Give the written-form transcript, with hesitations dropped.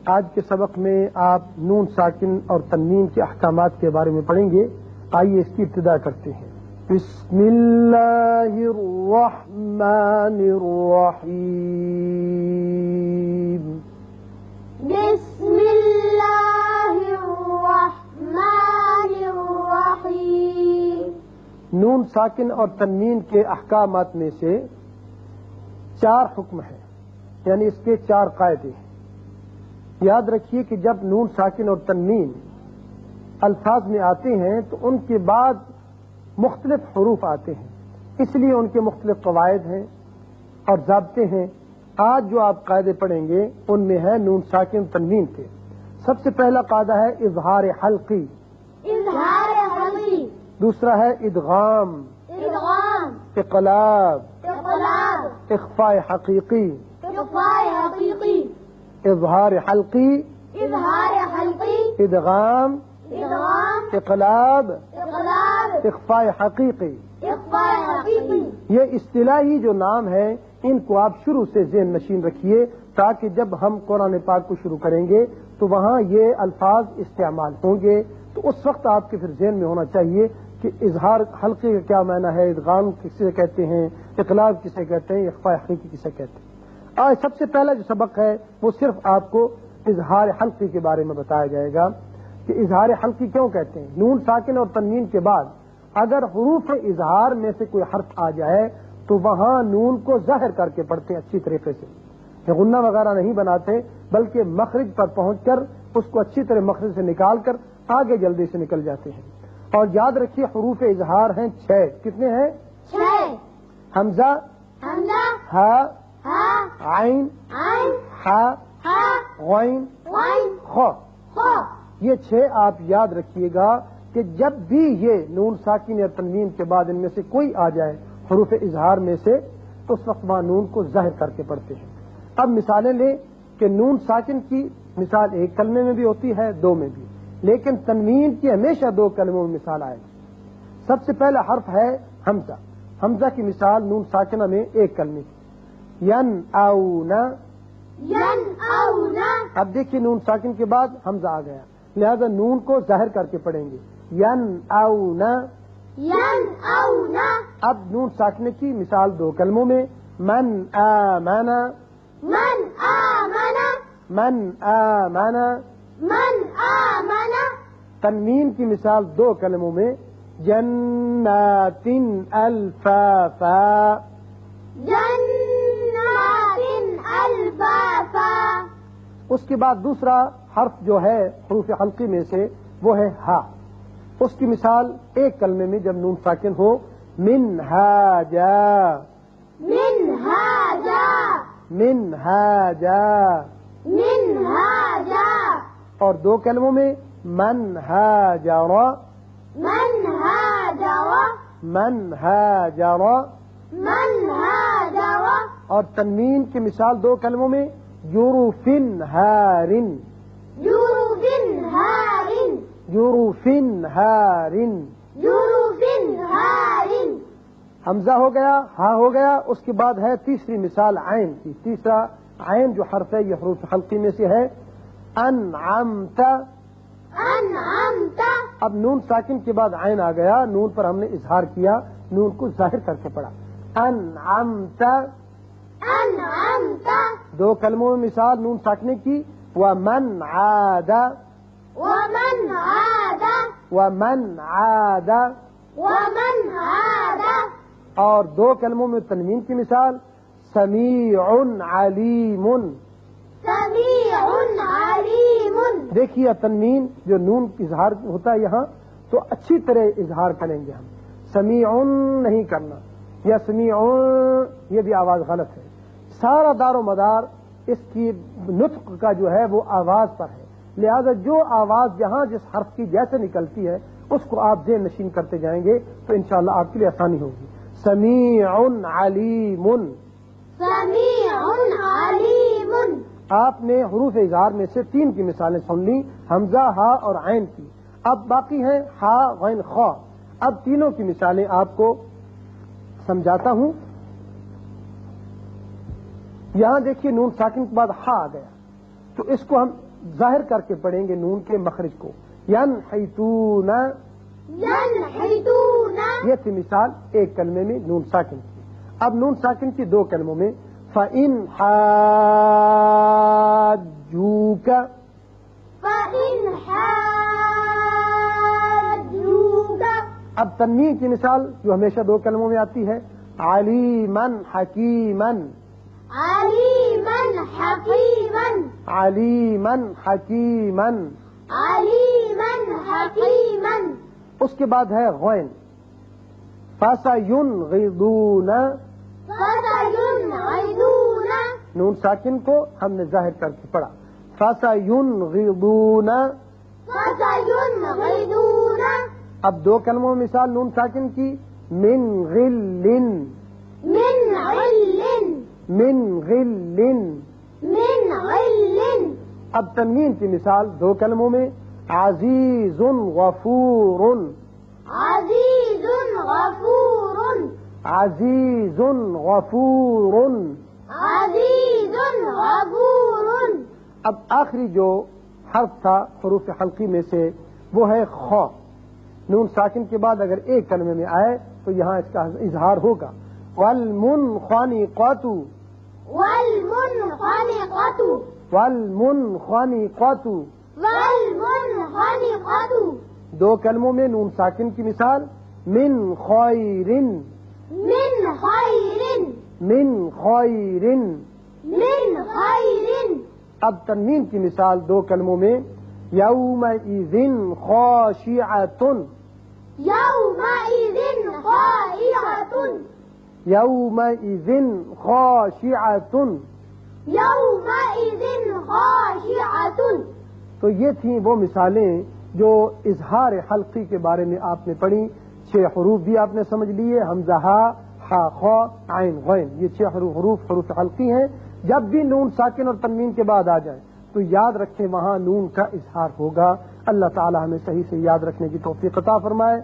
آج کے سبق میں آپ نون ساکن اور تنوین کے احکامات کے بارے میں پڑھیں گے. آئیے اس کی ابتدا کرتے ہیں. بسم اللہ الرحمن الرحیم. بسم اللہ الرحمن الرحیم. نون ساکن اور تنوین کے احکامات میں سے 4 حکم ہیں، یعنی اس کے 4 قاعدے ہیں. یاد رکھیے کہ جب نون ساکن اور تنوین الفاظ میں آتے ہیں تو ان کے بعد مختلف حروف آتے ہیں، اس لیے ان کے مختلف قواعد ہیں اور ضابطے ہیں. آج جو آپ قاعدے پڑھیں گے ان میں ہے نون ساکن تنوین کے. سب سے پہلا قاعدہ ہے اظہار حلقی. اظہار حلقی. دوسرا ہے ادغام، ادغام. اقلاب، اقلاب. اخفاء حقیقی. اخفاء حقیقی. اظہار حلقی، اظہار حلقی. ادغام، ادغام. اقلاب، اقلاب. اخفاء حقیقی. اخفاء حقیقی. یہ اصطلاحی جو نام ہے ان کو آپ شروع سے ذہن نشین رکھیے تاکہ جب ہم قرآن پاک کو شروع کریں گے تو وہاں یہ الفاظ استعمال ہوں گے تو اس وقت آپ کے پھر ذہن میں ہونا چاہیے کہ اظہار حلقے کا کیا معنی ہے، ادغام کسے کہتے ہیں، اقلاب کسے کہتے ہیں، اخفاء حقیقی کسے کہتے ہیں. آج سب سے پہلا جو سبق ہے وہ صرف آپ کو اظہار حلقی کے بارے میں بتایا جائے گا کہ اظہار حلقی کیوں کہتے ہیں. نون ساکن اور تنوین کے بعد اگر حروف اظہار میں سے کوئی حرف آ جائے تو وہاں نون کو ظاہر کر کے پڑھتے ہیں اچھی طریقے سے. غنہ وغیرہ نہیں بناتے بلکہ مخرج پر پہنچ کر اس کو اچھی طرح مخرج سے نکال کر آگے جلدی سے نکل جاتے ہیں. اور یاد رکھیے حروف اظہار ہیں 6. کتنے ہیں؟ 6. حمزہ، حمزہ. ہا، ہا. عین، عین. ہا، ہا. غین، غین. خا. خا. یہ 6 آپ یاد رکھیے گا کہ جب بھی یہ نون ساکن یا تنوین کے بعد ان میں سے کوئی آ جائے حروف اظہار میں سے تو اس وقت وہاں نون کو ظاہر کر کے پڑھتے ہیں. اب مثالیں لیں کہ نون ساکن کی مثال 1 کلمے میں بھی ہوتی ہے، 2 میں بھی، لیکن تنوین کی ہمیشہ 2 کلموں میں مثال آئے گی. سب سے پہلا حرف ہے حمزہ. حمزہ کی مثال نون ساکنہ میں 1 کلمے کی، ین اونا. ین اونا. اب دیکھیے نون ساکن کے بعد حمزہ آ گیا، لہذا نون کو ظاہر کر کے پڑھیں گے، ین اونا. ین اونا. اب نون ساکنے کی مثال 2 کلموں میں، من آمنا. من آمنا. من آمنا. من آمنا. تنوین کی مثال 2 کلموں میں، جنات الفافا. جنات الفافا. اس کے بعد دوسرا حرف جو ہے حروف حلقی میں سے وہ ہے ہا. اس کی مثال 1 کلمے میں جب نون ساکن ہو، منہاجا. منہاجا. منہاجا. منہاجا. اور 2 کلموں میں منہاجر. منہاجر. منہاجر. منہاجر. اور تنوین کی مثال 2 کلموں میں یوروفن ہارن. یوروفن ہارن. یوروفن ہارن. یوروفن ہارن. حمزہ ہو گیا، ہا ہو گیا. اس کے بعد ہے تیسری مثال عین کی. تیسرا عین جو حرف ہے یہ حروف حلقی میں سے ہے، انعمت. انعمت. اب نون ساکن کے بعد عین آ گیا، نون پر ہم نے اظہار کیا، نون کو ظاہر کر کے پڑھا، انعمت. انعمت. 2 کلموں میں مثال نون ساکنے کی، ومن عاد. ومن عاد. ومن عاد. ومن عاد. اور 2 کلموں میں تنوین کی مثال سمیع علیم. سمیع علیم. دیکھیے تنوین جو نون اظہار ہوتا ہے یہاں تو اچھی طرح اظہار کریں گے ہم، سمیع نہیں کرنا یا سمیع، یہ بھی آواز غلط ہے. سارا دار و مدار اس کی نطق کا جو ہے وہ آواز پر ہے، لہذا جو آواز جہاں جس حرف کی جیسے نکلتی ہے اس کو آپ ذہن نشین کرتے جائیں گے تو انشاءاللہ آپ کے لیے آسانی ہوگی. سمیع علیم. سمیع علیم. آپ نے حروف اظہار میں سے 3 کی مثالیں سن لی، حمزہ، ہا اور عین کی. اب باقی ہیں ہا، غین، خا. اب تینوں کی مثالیں آپ کو سمجھاتا ہوں. یہاں دیکھیے نون ساکن کے بعد ہا آ گیا تو اس کو ہم ظاہر کر کے پڑھیں گے نون کے مخرج کو. ینحتون، ينحتون یہ تھی مثال ایک کلمے میں نون ساکن کی. اب نون ساکن کی دو کلموں میں فَإِنْ حَاجُّوكَ، فإن حاجوك. اب تنوین کی مثال جو ہمیشہ دو کلموں میں آتی ہے علیمن حکیمن، عليما حكيما، علیمن حکیمن. عليما حكيما. اس کے بعد ہے غین فَسَيُنْغِضُونَ، فسينغضون، نون ساکن کو ہم نے ظاہر کر کے پڑھا فَسَيُنْغِضُونَ. فسينغضون. اب دو کلموں میں مثال نون ساکن کی من غلن، من غل، من غلن. من غل. اب تنوین کی مثال دو کلموں میں عزیز غفور، عزيز غفور، عزیز غفور. عزيز غفور. اب آخری جو حرف تھا حروف حلقی میں سے وہ ہے خا. نون ساکن کے بعد اگر ایک کلمے میں آئے تو یہاں اس کا اظہار ہوگا والمنخنقۃ، والمنخنقة، والمنخنقۃ. والمنخنقة. دو کلموں میں نون ساکن کی مثال من خیر، من خير، من خیر. من خير. اب تنوین کی مثال دو کلموں میں یومئذ خاشعۃ، يومئذ خاشعة، یومئذ خاشعۃ. يومئذ خاشعة. تو یہ تھیں وہ مثالیں جو اظہار حلقی کے بارے میں آپ نے پڑھی. 6 حروف بھی آپ نے سمجھ لیے، حمزہ ہا، ہا خا، عین غین، یہ 6 حروف حلقی ہیں. جب بھی نون ساکن اور تنوین کے بعد آ جائیں تو یاد رکھیں وہاں نون کا اظہار ہوگا. اللہ تعالی ہمیں صحیح سے یاد رکھنے کی توفیق عطا فرمائے.